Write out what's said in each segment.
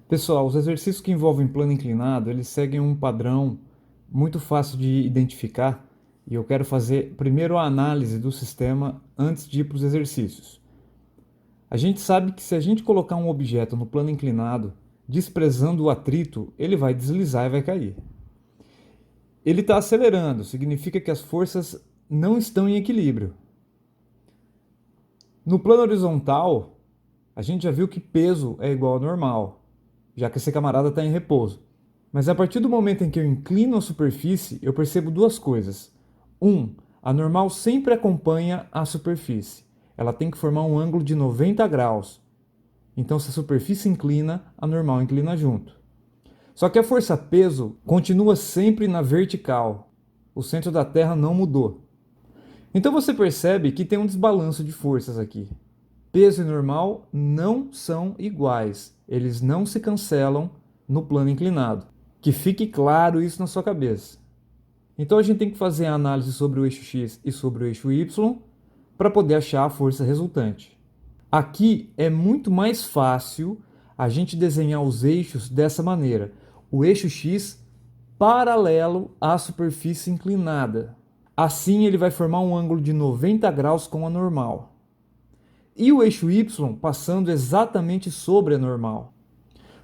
Pessoal, os exercícios que envolvem plano inclinado, eles seguem um padrão muito fácil de identificar e eu quero fazer primeiro a análise do sistema antes de ir para os exercícios. A gente sabe que se a gente colocar um objeto no plano inclinado, desprezando o atrito, ele vai deslizar e vai cair. Ele está acelerando, significa que as forças não estão em equilíbrio. No plano horizontal, a gente já viu que peso é igual ao normal, já que esse camarada está em repouso. Mas a partir do momento em que eu inclino a superfície, eu percebo duas coisas. A normal sempre acompanha a superfície. Ela tem que formar um ângulo de 90 graus. Então, se a superfície inclina, a normal inclina junto. Só que a força-peso continua sempre na vertical. O centro da Terra não mudou. Então você percebe que tem um desbalanço de forças aqui. Peso e normal não são iguais. Eles não se cancelam no plano inclinado. Que fique claro isso na sua cabeça. Então a gente tem que fazer a análise sobre o eixo X e sobre o eixo Y para poder achar a força resultante. Aqui é muito mais fácil a gente desenhar os eixos dessa maneira. O eixo X paralelo à superfície inclinada. Assim ele vai formar um ângulo de 90 graus com a normal. E o eixo Y passando exatamente sobre a normal.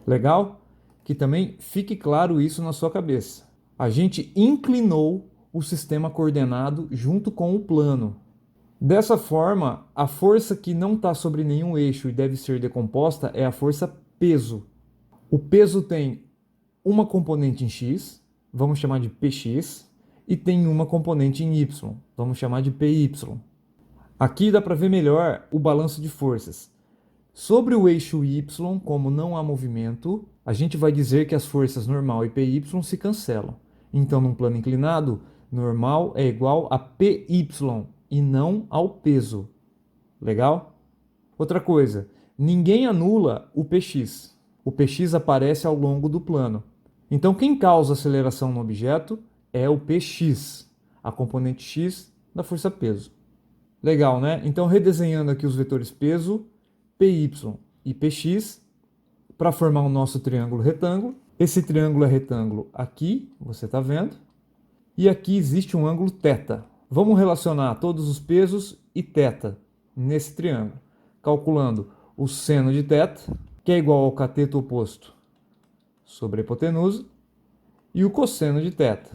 Legal? Que também fique claro isso na sua cabeça. A gente inclinou o sistema coordenado junto com o plano. Dessa forma, a força que não está sobre nenhum eixo e deve ser decomposta é a força peso. O peso tem uma componente em x, vamos chamar de px, e tem uma componente em y, vamos chamar de py. Aqui dá para ver melhor o balanço de forças. Sobre o eixo y, como não há movimento, a gente vai dizer que as forças normal e py se cancelam. Então, num plano inclinado, normal é igual a py e não ao peso. Legal? Outra coisa, ninguém anula o px. O px aparece ao longo do plano. Então, quem causa aceleração no objeto é o px, a componente x da força peso. Legal, né? Então, redesenhando aqui os vetores peso, py e px, para formar o nosso triângulo retângulo. Esse triângulo é retângulo aqui, você está vendo. E aqui existe um ângulo θ. Vamos relacionar todos os pesos e θ nesse triângulo, calculando o seno de θ, que é igual ao cateto oposto sobre a hipotenusa, e o cosseno de θ,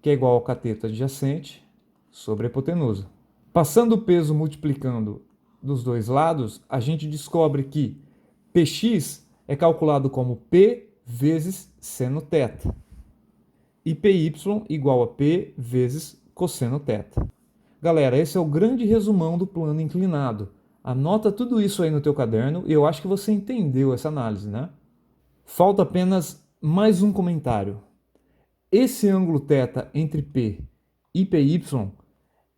que é igual ao cateto adjacente sobre a hipotenusa. Passando o peso multiplicando dos dois lados, a gente descobre que Px é calculado como P vezes seno θ e Py igual a P vezes cosseno θ. Galera, esse é o grande resumão do plano inclinado. Anota tudo isso aí no teu caderno e eu acho que você entendeu essa análise, né? Falta apenas mais um comentário. Esse ângulo θ entre P e Py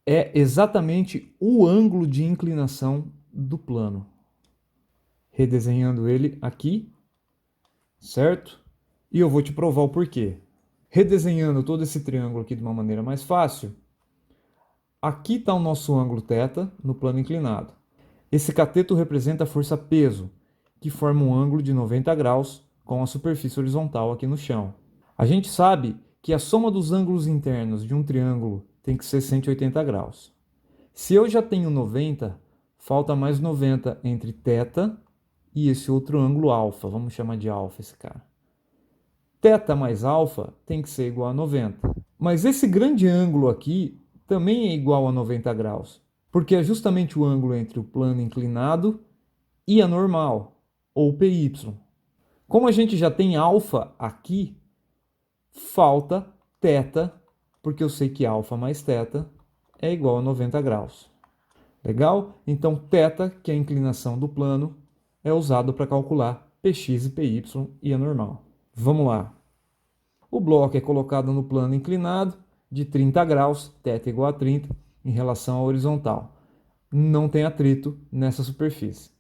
é exatamente o ângulo de inclinação do plano. Redesenhando ele aqui, certo? E eu vou te provar o porquê. Redesenhando todo esse triângulo aqui de uma maneira mais fácil, aqui está o nosso ângulo θ no plano inclinado. Esse cateto representa a força peso, que forma um ângulo de 90 graus com a superfície horizontal aqui no chão. A gente sabe que a soma dos ângulos internos de um triângulo tem que ser 180 graus. Se eu já tenho 90, falta mais 90 entre θ e esse outro ângulo alfa. Vamos chamar de alfa esse cara. Θ mais alfa tem que ser igual a 90. Mas esse grande ângulo aqui também é igual a 90 graus, porque é justamente o ângulo entre o plano inclinado e a normal, ou PY. Como a gente já tem alfa aqui, falta θ, porque eu sei que alfa mais θ é igual a 90 graus. Legal? Então, θ, que é a inclinação do plano, é usado para calcular Px e Py e a normal. Vamos lá. O bloco é colocado no plano inclinado de 30 graus, θ igual a 30, em relação à horizontal. Não tem atrito nessa superfície.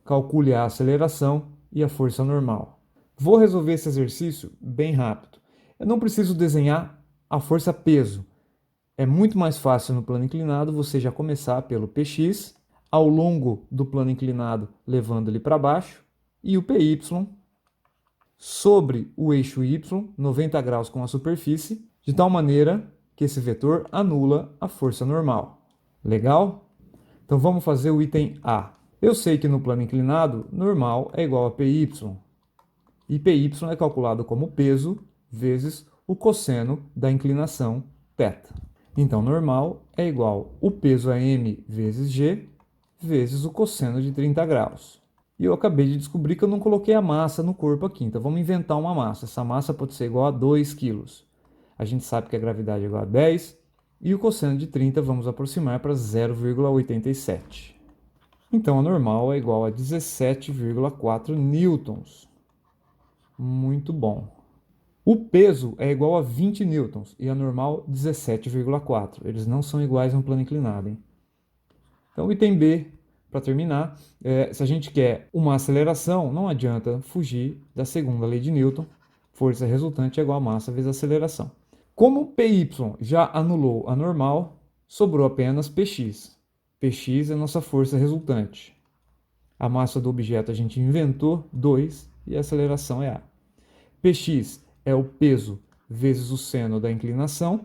Calcule a aceleração e a força normal. Vou resolver esse exercício bem rápido. Eu não preciso desenhar a força peso. É muito mais fácil no plano inclinado você já começar pelo Px, ao longo do plano inclinado levando ele para baixo, e o Py sobre o eixo y, 90 graus com a superfície, de tal maneira que esse vetor anula a força normal. Legal? Então vamos fazer o item A. Eu sei que no plano inclinado, normal é igual a PY. E PY é calculado como peso vezes o cosseno da inclinação θ. Então, normal é igual o peso a m vezes g vezes o cosseno de 30 graus. E eu acabei de descobrir que eu não coloquei a massa no corpo aqui, então vamos inventar uma massa. Essa massa pode ser igual a 2 kg. A gente sabe que a gravidade é igual a 10, e o cosseno de 30 vamos aproximar para 0,87. Então, a normal é igual a 17,4 newtons. Muito bom. O peso é igual a 20 newtons e a normal 17,4. Eles não são iguais no plano inclinado, hein? Então, o item B, para terminar, se a gente quer uma aceleração, não adianta fugir da segunda lei de Newton. Força resultante é igual a massa vezes a aceleração. Como PY já anulou a normal, sobrou apenas PX. PX é a nossa força resultante. A massa do objeto a gente inventou, 2, e a aceleração é A. Px é o peso vezes o seno da inclinação.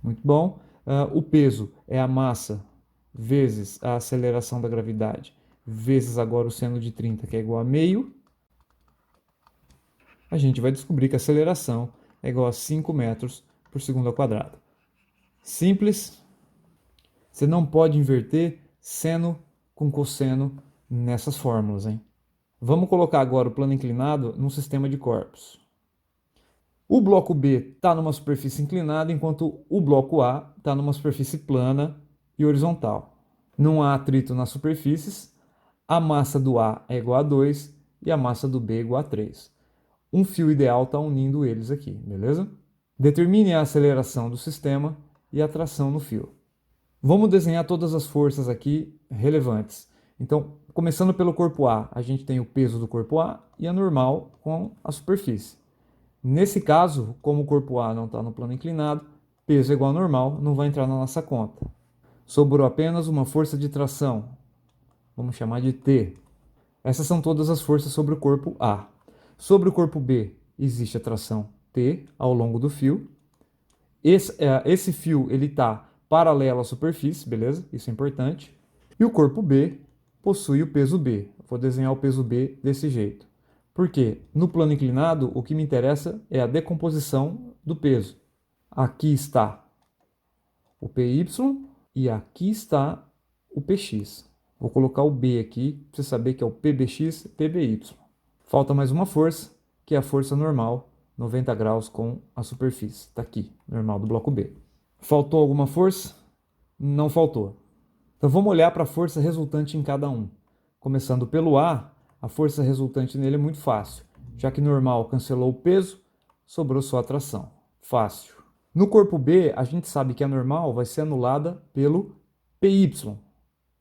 Muito bom. O peso é a massa vezes a aceleração da gravidade, vezes agora o seno de 30, que é igual a meio. A gente vai descobrir que a aceleração é igual a 5 metros por segundo ao quadrado. Simples. Você não pode inverter seno com cosseno nessas fórmulas, hein? Vamos colocar agora o plano inclinado num sistema de corpos. O bloco B está numa superfície inclinada, enquanto o bloco A está numa superfície plana e horizontal. Não há atrito nas superfícies, a massa do A é igual a 2 e a massa do B é igual a 3. Um fio ideal está unindo eles aqui, beleza? Determine a aceleração do sistema e a tração no fio. Vamos desenhar todas as forças aqui relevantes. Então, começando pelo corpo A, a gente tem o peso do corpo A e a normal com a superfície. Nesse caso, como o corpo A não está no plano inclinado, peso é igual a normal, não vai entrar na nossa conta. Sobrou apenas uma força de tração, vamos chamar de T. Essas são todas as forças sobre o corpo A. Sobre o corpo B, existe a tração T ao longo do fio. Esse fio está paralelo à superfície, beleza? Isso é importante. E o corpo B possui o peso B. Vou desenhar o peso B desse jeito. Porque no plano inclinado, o que me interessa é a decomposição do peso. Aqui está o PY e aqui está o PX. Vou colocar o B aqui para você saber que é o PBX, PBY. Falta mais uma força, que é a força normal, 90 graus com a superfície. Está aqui, normal do bloco B. Faltou alguma força? Não faltou. Então vamos olhar para a força resultante em cada um. Começando pelo A, a força resultante nele é muito fácil. Já que normal cancelou o peso, sobrou só a tração. Fácil. No corpo B, a gente sabe que a normal vai ser anulada pelo PY.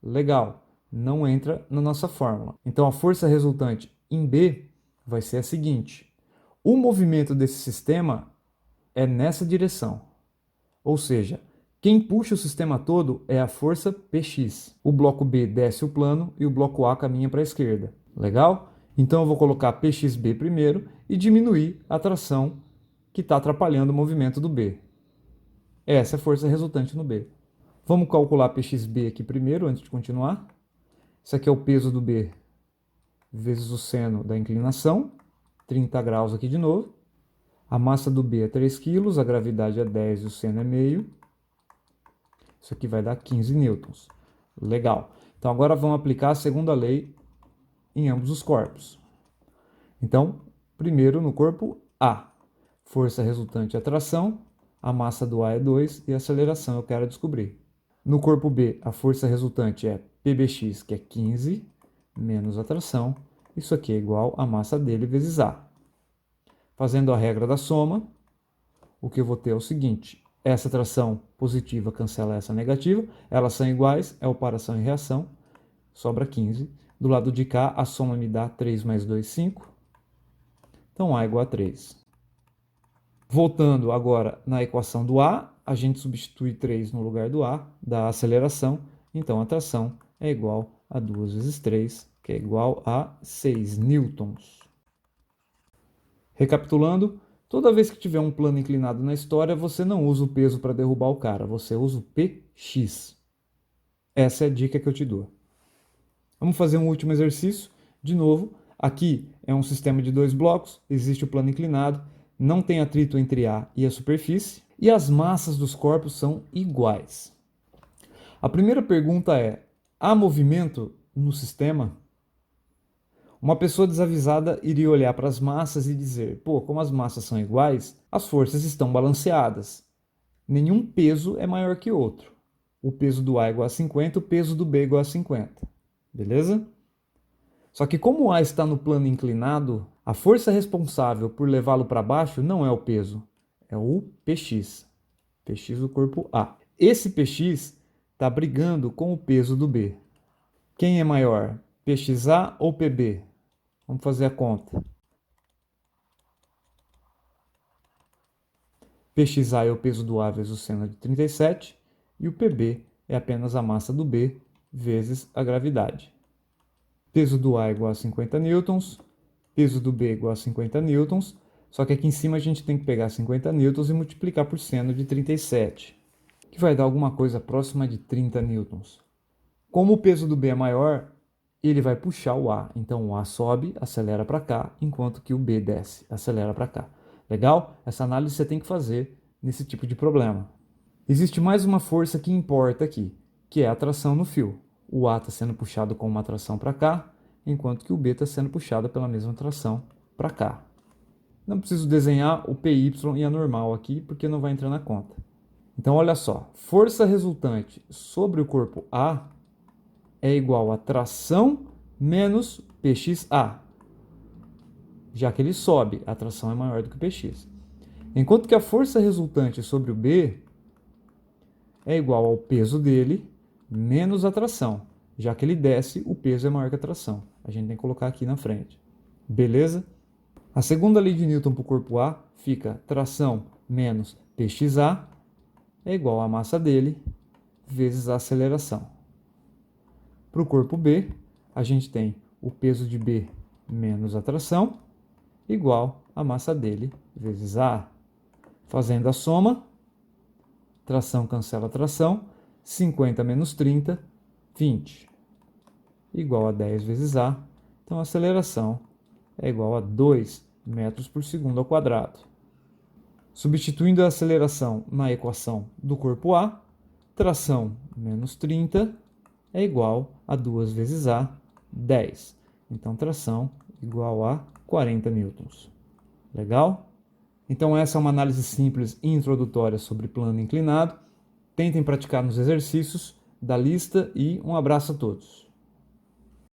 Legal. Não entra na nossa fórmula. Então a força resultante em B vai ser a seguinte. O movimento desse sistema é nessa direção. Ou seja, quem puxa o sistema todo é a força Px. O bloco B desce o plano e o bloco A caminha para a esquerda. Legal? Então eu vou colocar Pxb primeiro e diminuir a tração que está atrapalhando o movimento do B. Essa é a força resultante no B. Vamos calcular Pxb aqui primeiro, antes de continuar. Isso aqui é o peso do B vezes o seno da inclinação. 30 graus aqui de novo. A massa do B é 3 kg, a gravidade é 10 e o seno é meio. Isso aqui vai dar 15 newtons. Legal. Então agora vamos aplicar a segunda lei em ambos os corpos. Então, primeiro no corpo A. Força resultante é a tração, a massa do A é 2 e a aceleração eu quero descobrir. No corpo B, a força resultante é PBX, que é 15, menos a tração. Isso aqui é igual a massa dele vezes A. Fazendo a regra da soma, o que eu vou ter é o seguinte. Essa tração positiva cancela essa negativa. Elas são iguais, é operação e reação. Sobra 15. Do lado de cá, a soma me dá 3 mais 2, 5. Então, A é igual a 3. Voltando agora na equação do A, a gente substitui 3 no lugar do A, da aceleração. Então, a tração é igual a 2 vezes 3, que é igual a 6 newtons. Recapitulando, toda vez que tiver um plano inclinado na história, você não usa o peso para derrubar o cara, você usa o px. Essa é a dica que eu te dou. Vamos fazer um último exercício. De novo, aqui é um sistema de 2 blocos, existe o plano inclinado, não tem atrito entre A e a superfície, e as massas dos corpos são iguais. A primeira pergunta é: há movimento no sistema? Uma pessoa desavisada iria olhar para as massas e dizer: pô, como as massas são iguais, as forças estão balanceadas. Nenhum peso é maior que outro. O peso do A é igual a 50, o peso do B é igual a 50. Beleza? Só que como o A está no plano inclinado, a força responsável por levá-lo para baixo não é o peso, é o px. Px do corpo A. Esse px está brigando com o peso do B. Quem é maior, pxa ou pb? Vamos fazer a conta. Pxa é o peso do A vezes o seno de 37 e o pb é apenas a massa do B vezes a gravidade. Peso do A é igual a 50 newtons, peso do B é igual a 50 newtons, só que aqui em cima a gente tem que pegar 50 newtons e multiplicar por seno de 37, que vai dar alguma coisa próxima de 30 newtons. Como o peso do B é maior, ele vai puxar o A, então o A sobe, acelera para cá, enquanto que o B desce, acelera para cá. Legal? Essa análise você tem que fazer nesse tipo de problema. Existe mais uma força que importa aqui, que é a atração no fio. O A está sendo puxado com uma atração para cá, enquanto que o B está sendo puxado pela mesma atração para cá. Não preciso desenhar o PY e a normal aqui, porque não vai entrar na conta. Então, olha só, força resultante sobre o corpo A é igual a tração menos pxa. Já que ele sobe, a tração é maior do que o px. Enquanto que a força resultante sobre o B é igual ao peso dele menos a tração. Já que ele desce, o peso é maior que a tração. A gente tem que colocar aqui na frente. Beleza? A segunda lei de Newton para o corpo A fica tração menos pxa é igual à massa dele vezes a aceleração. Para o corpo B, a gente tem o peso de B menos a tração igual à massa dele vezes A. Fazendo a soma, tração cancela tração, 50 menos 30, 20, igual a 10 vezes A. Então a aceleração é igual a 2 metros por segundo ao quadrado. Substituindo a aceleração na equação do corpo A, tração menos 30 é igual a 2 vezes A, 10. Então tração igual a 40 newtons. Legal? Então essa é uma análise simples e introdutória sobre plano inclinado. Tentem praticar nos exercícios da lista e um abraço a todos.